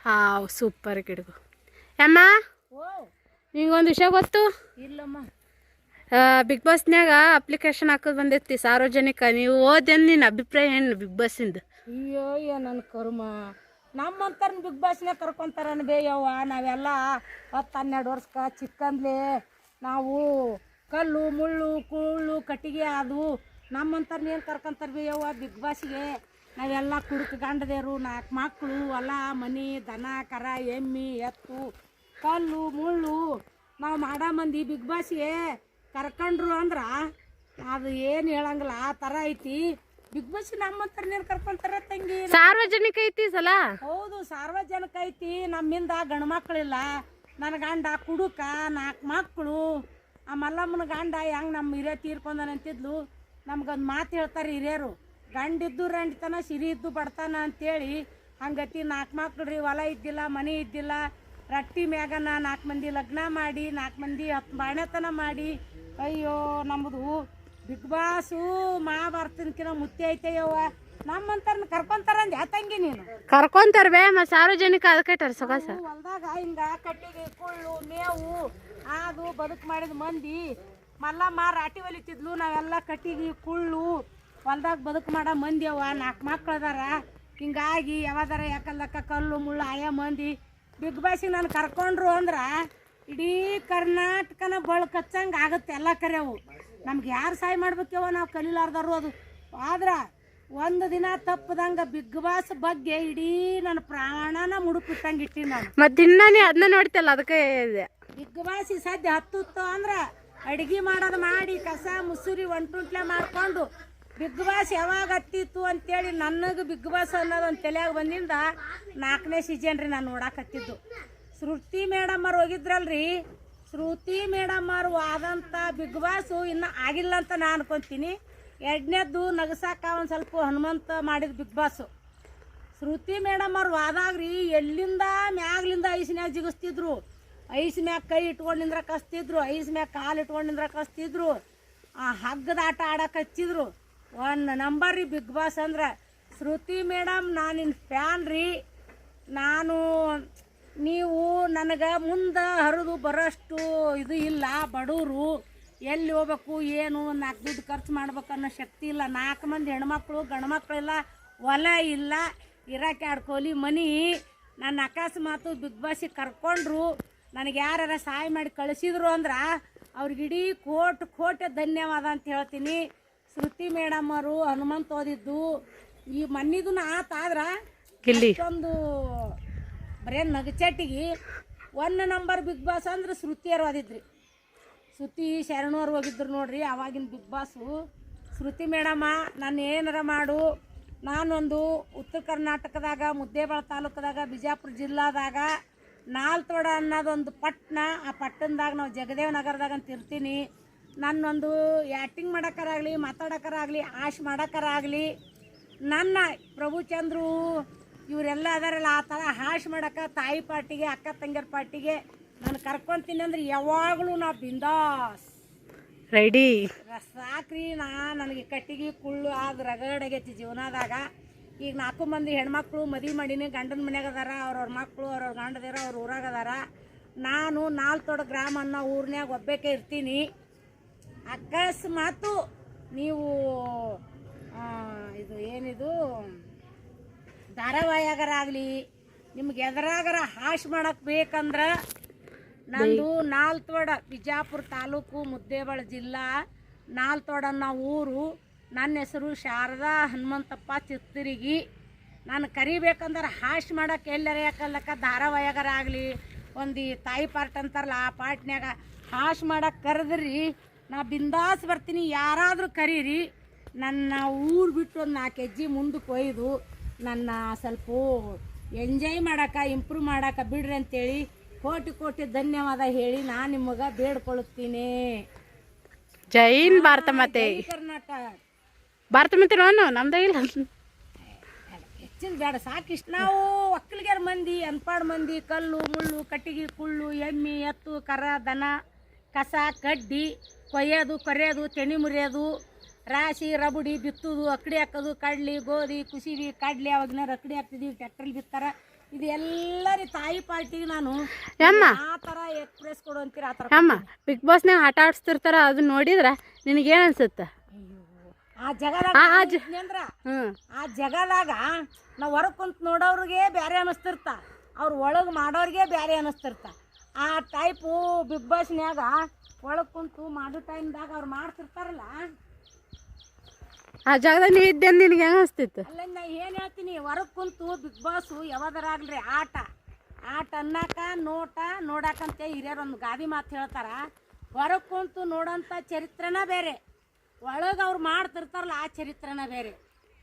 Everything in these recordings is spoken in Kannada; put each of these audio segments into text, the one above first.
ಹಾಂ ಸೂಪರ್ ಗಿಡಗು ಅಮ್ಮ ಓ ನಿಂಗೊಂದು ವಿಷಯ ಗೊತ್ತು ಇಲ್ಲಮ್ಮ. ಬಿಗ್ ಬಾಸ್ನ್ಯಾಗ ಅಪ್ಲಿಕೇಶನ್ ಹಾಕೋದು ಬಂದೈತಿ ಸಾರ್ವಜನಿಕ. ನೀವು ಓದೇನು ನಿನ್ನ ಅಭಿಪ್ರಾಯ ಏನು ಬಿಗ್ ಬಾಸಿಂದ? ಅಯ್ಯೋ ನನ್ನ ಕರ್ಮ, ನಮ್ಮಂತಾರ ಬಿಗ್ ಬಾಸ್ನಾಗ ಕರ್ಕೊಂತಾರನ್ ಬೇಯವ್ವ. ನಾವೆಲ್ಲ 10-12 ವರ್ಷಕ್ಕೆ ಚಿಕ್ಕಂದ್ಲೆ ನಾವು ಕಲ್ಲು ಮುಳ್ಳು ಕೂಳು ಕಟ್ಟಿಗೆ ಅದು ನಮ್ಮಂತಾರನ್ನ ಏನು ಕರ್ಕೊಂತಾರ ಬೇಯವ್ವ ಬಿಗ್ ಬಾಸ್ಗೆ. ನಾವೆಲ್ಲ ಕುಡುಕ ಗಂಡದೇರು 4 ಮಕ್ಕಳು, ಹೊಲ ಮನೆ, ದನ ಕರ ಎಮ್ಮೆ ಎತ್ತು ಕಲ್ಲು ಮುಳ್ಳು ನಾವು ಮಾಡೋ ಮಂದಿ ಬಿಗ್ ಬಾಸ್ಗೆ ಕರ್ಕೊಂಡ್ರು ಅಂದ್ರೆ ಅದು ಏನು ಹೇಳಂಗಿಲ್ಲ. ಆ ಥರ ಐತಿ ಬಿಗ್ ಬಾಸ್. ನಮ್ಮಂತಾರನ್ನೇನು ಕರ್ಕೊಂತಾರ ತಂಗಿ? ಸಾರ್ವಜನಿಕ ಐತಿ ಸಲ. ಹೌದು ಸಾರ್ವಜನಿಕ ಐತಿ. ನಮ್ಮಿಂದ ಗಂಡು ಮಕ್ಕಳಿಲ್ಲ. ನನ್ನ ಗಂಡ ಕುಡುಕ 4 ಮಕ್ಕಳು. ಆ ಮಲ್ಲಮ್ಮನ ಗಂಡ ಹೆಂಗೆ ನಮ್ಮ ಹಿರಿಯ ತೀರ್ಕೊಂಡನಂತಿದ್ಲು. ನಮ್ಗೊಂದು ಮಾತು ಹೇಳ್ತಾರೆ ಹಿರಿಯರು, ಗಂಡಿದ್ದು ರಂಡಿತನ ಸಿರಿ ಇದ್ದು ಬಡ್ತಾನ ಅಂತೇಳಿ. ಹಂಗತಿ 4 ಮಕ್ಕಳು ರೀ, ಹೊಲ ಇದ್ದಿಲ್ಲ ಮನೆ ಇದ್ದಿಲ್ಲ. ರಟ್ಟಿ ಮ್ಯಾಗನ 4 ಮಂದಿ ಲಗ್ನ ಮಾಡಿ 4 ಮಂದಿ 10 ಬಾಣೆತನ ಮಾಡಿ. ಅಯ್ಯೋ ನಮ್ಮದು ಬಿಗ್ ಬಾಸು ಮಹಾಭಾರತನಕಿನ ಮುತ್ತಿ ಐತೆಯವ್ವ. ನಮ್ಮಂತಾರನ್ನ ಕರ್ಕೊಂತಾರಂದು ತಂಗಿ ನೀನು? ಕರ್ಕೊಂತಾರ ಬೇ ಮತ್ತು ಸಾರ್ವಜನಿಕ ಅದಕ್ಕೆ ಸೊಗಸ. ಹೊಲ್ದಾಗ ಹಿಂಗ ಕಟ್ಟಿಗೆ ಕುಳ್ಳು ಮೇವು ಅದು ಬದುಕು ಮಾಡಿದ ಮಂದಿ. ಮಲ್ಲಮ್ಮ ರಾಟಿ ಹೊಲಿತಿದ್ಲು, ನಾವೆಲ್ಲ ಕಟ್ಟಿಗೆ ಕುಳ್ಳು ಹೊಲ್ದಾಗ ಬದುಕು ಮಾಡೋ ಮಂದಿ ಅವ. 4 ಮಕ್ಳು ಅದಾರ. ಹಿಂಗಾಗಿ ಯಾವ್ದಾರ ಯಾಕಲ್ಲಕ್ಕ ಕಲ್ಲು ಮುಳ್ಳು ಆಯಾ ಮಂದಿ ಬಿಗ್ ಬಾಸಿಗೆ ನಾನು ಕರ್ಕೊಂಡ್ರು ಅಂದ್ರೆ ಇಡೀ ಕರ್ನಾಟಕನ ಕಚ್ಚಂಗೆ ಆಗುತ್ತೆ ಎಲ್ಲ ಕರೆಯವು. ನಮ್ಗೆ ಯಾರು ಸಹಾಯ ಮಾಡ್ಬೇಕವ, ನಾವು ಕಲೀಲಾರ್ದಾರು ಅದು. ಆದ್ರೆ ಒಂದು ದಿನ ತಪ್ಪದಂಗೆ ಬಿಗ್ ಬಾಸ್ ಬಗ್ಗೆ ಇಡೀ ನನ್ನ ಪ್ರಾಣನ ಮುಡುಪಿಟ್ಟಂಗೆ ಇಟ್ಟಿ ನಾನು. ಮತ್ತು ದಿನ ನೀ ಅದನ್ನ ನೋಡ್ತಿಲ್ಲ ಅದಕ್ಕೆ ಇದೆ. ಬಿಗ್ ಬಾಸ್ ಸದ್ಯ ಹತ್ತು ಅಂದ್ರೆ ಅಡುಗೆ ಮಾಡೋದು ಮಾಡಿ ಕಸ ಮುಸುರಿ ಒಂಟುಂಟ್ಲೆ ಮಾಡ್ಕೊಂಡು ಬಿಗ್ ಬಾಸ್ ಯಾವಾಗ ಹತ್ತಿತ್ತು ಅಂತೇಳಿ ನನಗೆ ಬಿಗ್ ಬಾಸ್ ಅನ್ನೋದು ಒಂದು ತಲೆಯಾಗ ಬಂದಿಂದ 4ನೇ ಸೀಸನ್ ರೀ ನಾನು ನೋಡಾಕತ್ತಿದ್ದು. ಶ್ರುತಿ ಮೇಡಮ್ ಅವ್ರು ಹೋಗಿದ್ರಲ್ರಿ, ಶ್ರುತಿ ಮೇಡಮ್ ಅವರು ಆದಂಥ ಬಿಗ್ ಬಾಸು ಇನ್ನೂ ಆಗಿಲ್ಲ ಅಂತ ನಾನು ಅನ್ಕೊತೀನಿ. 2ನೇದ್ದು ನಗಸಾಕ ಒಂದು ಸ್ವಲ್ಪ ಹನುಮಂತ ಮಾಡಿದ ಬಿಗ್ ಬಾಸು. ಶ್ರುತಿ ಮೇಡಮ್ ಅವ್ರು ಆದಾಗ್ರಿ ಎಲ್ಲಿಂದ ಮ್ಯಾಗ್ಲಿಂದ ಐಸ್ನ್ಯಾಗ ಜಿಗಿಸ್ತಿದ್ರು. ಐಸ್ ಮ್ಯಾಗ ಕೈ ಇಟ್ಕೊಂಡು ನಿಂದ್ರ ಕಸ್ತಿದ್ರು, ಐಸ್ ಮ್ಯಾಗ ಕಾಲು ಇಟ್ಕೊಂಡು ನಿಂದ್ರ ಕಸ್ತಿದ್ರು. ಆ ಹಗ್ಗದ ಆಟ ಆಡಕ್ಕೆ ಹಚ್ಚಿದ್ರು. 1 ನಂಬರ್ ರೀ ಬಿಗ್ ಬಾಸ್ ಅಂದ್ರೆ. ಶ್ರುತಿ ಮೇಡಮ್ ನಾನಿನ್ ಫ್ಯಾನ್ ರೀ ನಾನು. ನೀವು ನನಗೆ ಮುಂದೆ ಹರಿದು ಬರೋಷ್ಟು ಇದು ಇಲ್ಲ. ಬಡವರು ಎಲ್ಲಿ ಹೋಗ್ಬೇಕು ಏನು 4 ದುಡ್ಡು ಖರ್ಚು ಮಾಡ್ಬೇಕು ಅನ್ನೋ ಶಕ್ತಿ ಇಲ್ಲ. 4 ಮಂದಿ ಹೆಣ್ಮಕ್ಳು ಗಂಡು ಮಕ್ಕಳು ಇಲ್ಲ, ಹೊಲ ಇಲ್ಲ, ಇರೋಕೆ 2 ಕೋಲಿ ಮನಿ. ನನ್ನ ಅಕಸ್ಮಾತು ಬಿಗ್ ಬಾಸಿಗೆ ಕರ್ಕೊಂಡ್ರು, ನನಗೆ ಯಾರು ಸಹಾಯ ಮಾಡಿ ಕಳಿಸಿದ್ರು ಅಂದ್ರೆ ಅವ್ರಿಗಿಡೀ ಕೋಟಿ ಧನ್ಯವಾದ ಅಂತ ಹೇಳ್ತೀನಿ. ಶ್ರುತಿ ಮೇಡಮ್ ಅವರು ಹನುಮಂತ ಓದಿದ್ದು ಈ ಮನ್ನಿದು ಆತಾದ್ರೆ ಒಂದು ಬರೇ ನಗಚಟ್ಟಿಗೆ 1 ನಂಬರ್ ಬಿಗ್ ಬಾಸ್ ಅಂದ್ರೆ ಶ್ರುತಿಯರು ಓದಿದ್ರಿ. ಶ್ರುತಿ ಶರಣವ್ರು ಹೋಗಿದ್ರು ನೋಡ್ರಿ ಅವಾಗಿನ ಬಿಗ್ ಬಾಸು. ಶ್ರುತಿ ಮೇಡಮ್ಮ ನಾನು ಏನಾರ ಮಾಡು, ನಾನೊಂದು ಉತ್ತರ ಕರ್ನಾಟಕದಾಗ ಮುದ್ದೇಬಿಹಾಳ ತಾಲೂಕದಾಗ ಬಿಜಾಪುರ ಜಿಲ್ಲಾದಾಗ ನಾಲ್ತೋಡ ಅನ್ನೋದೊಂದು ಪಟ್ಟಣ. ಆ ಪಟ್ಟಣದಾಗ ನಾವು ಜಗದೇವ್ ನಗರದಾಗ ಅಂತ ಇರ್ತೀನಿ. ನನ್ನೊಂದು ಆ್ಯಕ್ಟಿಂಗ್ ಮಾಡೋಕ್ಕಾರಾಗಲಿ ಮಾತಾಡೋಕ್ಕಾರಾಗಲಿ ಆಶ್ ಮಾಡೋಕ್ಕಾರಾಗಲಿ ನನ್ನ ಪ್ರಭುಚಂದ್ರು ಇವರೆಲ್ಲ ಅದಾರಲ್ಲ ಆ ಥರ ಹಾಶ್ ಮಾಡೋಕೆ ತಾಯಿ ಪಾರ್ಟಿಗೆ ಅಕ್ಕ ತಂಗಿಯರ ಪಾರ್ಟಿಗೆ ನಾನು ಕರ್ಕೊತೀನಿ ಅಂದ್ರೆ ಯಾವಾಗಲೂ ನಾ ಬಿಂದಾಸ್ ರೆಡಿ ಸಾಕ್ರಿ. ನನಗೆ ಕಟ್ಟಿಗೆ ಕುಳ್ಳು ಆದ ರಗಡಾಗೈತಿ ಜೀವನದಾಗ. ಈಗ 4 ಮಂದಿ ಹೆಣ್ಮಕ್ಳು ಮದುವೆ ಮಾಡೀನಿ, ಗಂಡನ ಮನ್ಯಾಗ ಅದಾರ, ಅವ್ರವ್ರ ಮಕ್ಕಳು ಅವ್ರವ್ರ ಗಂಡದೇರ ಅವ್ರ ಊರಾಗ ಅದಾರ. ನಾನು ನಾಲ್ತೋಡ ಗ್ರಾಮ ಅನ್ನೋ ಊರಿನಾಗ ಒಬ್ಬೇಕೆ ಇರ್ತೀನಿ. ಅಕಸ್ಮಾತು ನೀವು ಇದು ಏನಿದು ಧಾರಾವಾಹಿಯಾಗರಾಗಲಿ ನಿಮ್ಗೆ ಎದರಾಗರ ಹಾಶ್ ಮಾಡಕ್ಕೆ ಬೇಕಂದ್ರೆ ನಂದು ನಾಲ್ತೋಡ ಬಿಜಾಪುರ ತಾಲೂಕು ಮುದ್ದೇಬಿಹಾಳ ಜಿಲ್ಲಾ ನಾಲ್ತೋಡ ಅನ್ನೋ ಊರು. ನನ್ನ ಹೆಸರು ಶಾರದಾ ಹನುಮಂತಪ್ಪ ಚಿತ್ತರಿಗಿ. ನಾನು ಕರಿಬೇಕಂದ್ರೆ ಹಾಶ್ ಮಾಡೋಕೆ ಎಲ್ಲರ ಯಾಕಲ್ಲಕ್ಕ ಧಾರಾವಾಹಿಯಾಗರಾಗಲಿ ಒಂದು ತಾಯಿ ಪಾರ್ಟ್ ಅಂತಾರಲ್ಲ ಆ ಪಾರ್ಟ್ನ್ಯಾಗ ಹಾಶ್ ಮಾಡಕ್ಕೆ ಕರೆದ್ರಿ ನಾ ಬಿಂದಾಸ್ ಬರ್ತೀನಿ. ಯಾರಾದರೂ ಕರೀರಿ. ನನ್ನ ಊರು ಬಿಟ್ಟು ಒಂದು 4 ಹೆಜ್ಜೆ ಮುಂದಕ್ಕೆ ಒಯ್ದು ನನ್ನ ಸ್ವಲ್ಪ ಎಂಜಾಯ್ ಮಾಡೋಕೆ ಇಂಪ್ರೂವ್ ಮಾಡೋಕೆ ಬಿಡ್ರಿ ಅಂತೇಳಿ ಕೋಟಿ ಧನ್ಯವಾದ ಹೇಳಿ ನಾನು ನಿಮಗೆ ಬೇಡ್ಕೊಳ್ತೀನಿ. ಜೈ ಹಿಂದ್ ಭಾರತ ಮಾತೆ. ಕರ್ನಾಟಕ ಭಾರತ ಮಾತೆ ನಾನು ನಮ್ದೇ ಇಲ್ಲ ಹೆಚ್ಚಿನ ಬೇಡ ಸಾಕಿಷ್ಟು. ನಾವು ಒಕ್ಕಲಿಗರ ಮಂದಿ ಅನ್ಪಾಡ್ ಮಂದಿ ಕಲ್ಲು ಮುಳ್ಳು ಕಟ್ಟಿಗೆ ಕುಳ್ಳು ಎಮ್ಮೆ ಎತ್ತು ಕರ ದನ ಕಸ ಕಡ್ಡಿ ಕೊಯ್ಯೋದು ಕೊರೆಯೋದು ತೆನಿ ಮುರಿಯೋದು ರಾಶಿ ರಬಡಿ ಬಿತ್ತೋದು ಅಕ್ಕಡಿ ಹಾಕೋದು ಕಡ್ಲಿ ಗೋಧಿ ಕುಸಿವಿ ಕಡ್ಲಿ ಅವಾಗಿನ ರಕಡಿ ಹಾಕ್ತಿದ್ದೀವಿ ಟ್ಯಾಕ್ಟ್ರಲ್ಲಿ ಬಿತ್ತಾರೆ. ಇದು ಎಲ್ಲರಿ ತಾಯಿ ಪಾರ್ಟಿಗೆ ನಾನು ಅಮ್ಮ ಆ ಥರ ಎಕ್ಸ್ಪ್ರೆಸ್ ಕೊಡು ಅಂತೀರ ಆ ಥರ ಅಮ್ಮ ಬಿಗ್ ಬಾಸ್ನಾಗ ಆಟ ಆಡಿಸ್ತಿರ್ತಾರ ಅದು ನೋಡಿದ್ರೆ ನಿನಗೇನು ಅನ್ಸುತ್ತೆ? ಆ ಜಗದಾಗ ಅಂದ್ರ ಆ ಜಗದಾಗ ನಾವು ಹೊರಗೆ ಕುಂತು ನೋಡೋರಿಗೆ ಬೇರೆ ಅನಿಸ್ತಿರ್ತ, ಅವ್ರು ಒಳಗೆ ಮಾಡೋರಿಗೆ ಬೇರೆ ಅನಿಸ್ತಿರ್ತ. ಆ ಟೈಪು ಬಿಗ್ ಬಾಸ್ನ್ಯಾಗ ಒಳಗೆ ಕುಂತು ಮಾಡೋ ಟೈಮ್ದಾಗ ಅವ್ರು ಮಾಡ್ತಿರ್ತಾರಲ್ಲ, ಆ ಜಾಗದಾಗ ನೀವು ಇದ್ದೆ ನಿನಗೆ ಹೆಂಗೆ ಅನಿಸ್ತಿತ್ತು? ಅಲ್ಲ ನಾ ಏನು ಹೇಳ್ತೀನಿ, ಹೊರಗೆ ಕುಂತು ಬಿಗ್ ಬಾಸು ಯಾವ್ದಾರಾಗ್ಲಿ ಆಟ ಅನ್ನಕ ನೋಡಾಕಂತ ಹಿರಿಯರೊಂದು ಗಾದಿ ಮಾತು ಹೇಳ್ತಾರ. ಹೊರಗೆ ಕುಂತು ನೋಡೋಂಥ ಚರಿತ್ರೆನ ಬೇರೆ, ಒಳಗೆ ಅವ್ರು ಮಾಡ್ತಿರ್ತಾರಲ್ಲ ಆ ಚರಿತ್ರೆನ ಬೇರೆ.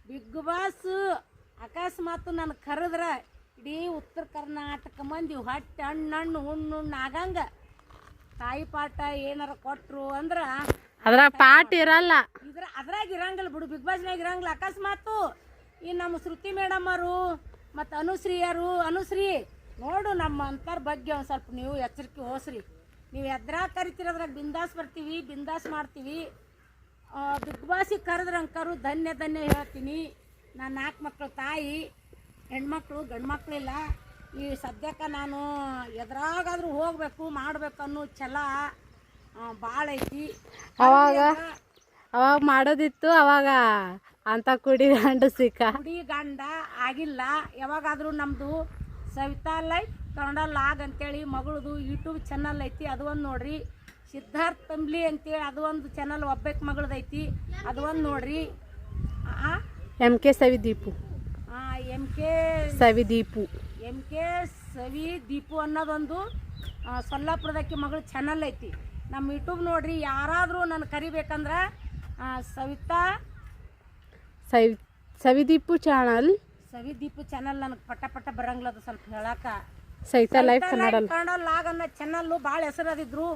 ಬಿಗ್ ಬಾಸ್ ಅಕಸ್ಮಾತ್ ನಾನು ಕರೆದ್ರೆ ಇಡೀ ಉತ್ತರ ಕರ್ನಾಟಕ ಮಂದಿ ಹೊಟ್ಟೆ ಹಣ್ಣು ಹುಣ್ಣು ಆಗಂಗೆ ತಾಯಿ ಪಾಠ ಏನಾರ ಕೊಟ್ಟರು ಅಂದ್ರೆ ಅದ್ರಾಗ ಪಾಠ ಇರಲ್ಲ, ಅದ್ರಾಗ ಇರಂಗಿಲ್ಲ ಬಿಡು, ಬಿಗ್ ಬಾಸ್ನಾಗ ಇರಂಗಿಲ್ಲ. ಅಕಸ್ಮಾತು ಈ ನಮ್ಮ ಶ್ರುತಿ ಮೇಡಮ್ಮರು ಮತ್ತು ಅನುಶ್ರೀ ನೋಡು ನಮ್ಮ ಅಂತರ ಬಗ್ಗೆ ಒಂದು ಸ್ವಲ್ಪ ನೀವು ಎಚ್ಚರಿಕೆ ಹೋಸ್ರಿ. ನೀವು ಎದ್ರಾಗ ಕರಿತೀರದ್ರಾಗ ಬಿಂದಾಸ್ ಬರ್ತೀವಿ, ಬಿಂದಾಸ್ ಮಾಡ್ತೀವಿ. ಬಿಗ್ ಬಾಸಿಗೆ ಕರೆದ್ರಂಕರು ಧನ್ಯ ಹೇಳ್ತೀನಿ. ನಾನು 4 ಮಕ್ಕಳು ತಾಯಿ, ಹೆಣ್ಮಕ್ಳು ಗಂಡು ಮಕ್ಕಳಿಲ್ಲ. ಈ ಸದ್ಯಕ್ಕೆ ನಾನು ಎದ್ರಾಗಾದ್ರೂ ಹೋಗಬೇಕು ಮಾಡಬೇಕು ಅನ್ನೋ ಛಲ ಭಾಳ ಐತಿ. ಅವಾಗ ಮಾಡೋದಿತ್ತು, ಅವಾಗ ಅಂತ ಕುಡಿ ಗಂಡ ಆಗಿಲ್ಲ. ಯಾವಾಗಾದರೂ ನಮ್ಮದು ಸವಿತಾ ಲೈಫ್ ಕನ್ನಡ ಲಾಗ್ ಅಂತೇಳಿ ಮಗಳದು ಯೂಟ್ಯೂಬ್ ಚಾನಲ್ ಐತಿ, ಅದು ಒಂದು ನೋಡ್ರಿ. ಸಿದ್ಧಾರ್ಥ್ ತಂಬ್ಲಿ ಅಂತೇಳಿ ಅದು ಒಂದು ಚಾನಲ್ ಒಬ್ಬಕ್ಕೆ ಮಗಳದೈತಿ, ಅದು ಒಂದು ನೋಡ್ರಿ. MK ಸವಿದೀಪು ಸವಿದೀಪು ಅನ್ನೋದೊಂದು ಸೊಲ್ಲಾಪುರದಕ್ಕೆ ಮಗಳ ಚಾನಲ್ ಐತಿ. ನಮ್ಮ ಯೂಟ್ಯೂಬ್ ನೋಡ್ರಿ. ಯಾರಾದರೂ ನಾನು ಕರಿಬೇಕಂದ್ರೆ ಸವಿದೀಪು ಚಾನಲ್ ನನಗೆ ಪಟ್ಟ ಬರಂಗಿಲ್ಲ, ಸ್ವಲ್ಪ ಹೇಳಕ. ಸವಿತಾ ಲೈಫ್ ಕನ್ನಡ ಲಾಗ್ ಅನ್ನೋ ಚಾನಲ್ಲು ಭಾಳ ಹೆಸರದಿದ್ರು.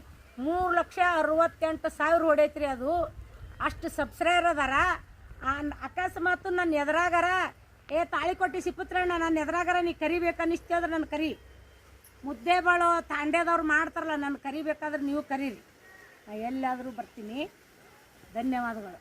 3,68,000 ಹೊಡೈತ್ರಿ ಅದು. ಅಷ್ಟು ಸಬ್ಸ್ಕ್ರೈಬರ್ ಅದಾರ. ಅಕಸ್ಮಾತ್ ನನ್ನ ಎದುರಾಗಾರ ತಾಳಿ ಕೊಟ್ಟು ಸಿಪ್ಪತ್ರಣ್ಣ ನನ್ನ ಎದುರಾಗಾರ ನೀ ಕರಿಬೇಕನ್ನಿಸ್ತೇದ್ರೆ ನನ್ನ ಕರಿ. ಮುದ್ದೆ ಬಾಳು ತಾಂಡ್ಯದವ್ರು ಮಾಡ್ತಾರಲ್ಲ, ನನ್ನ ಕರಿಬೇಕಾದ್ರೆ ನೀವು ಕರೀರಿ, ಎಲ್ಲಾದರೂ ಬರ್ತೀನಿ. ಧನ್ಯವಾದಗಳು.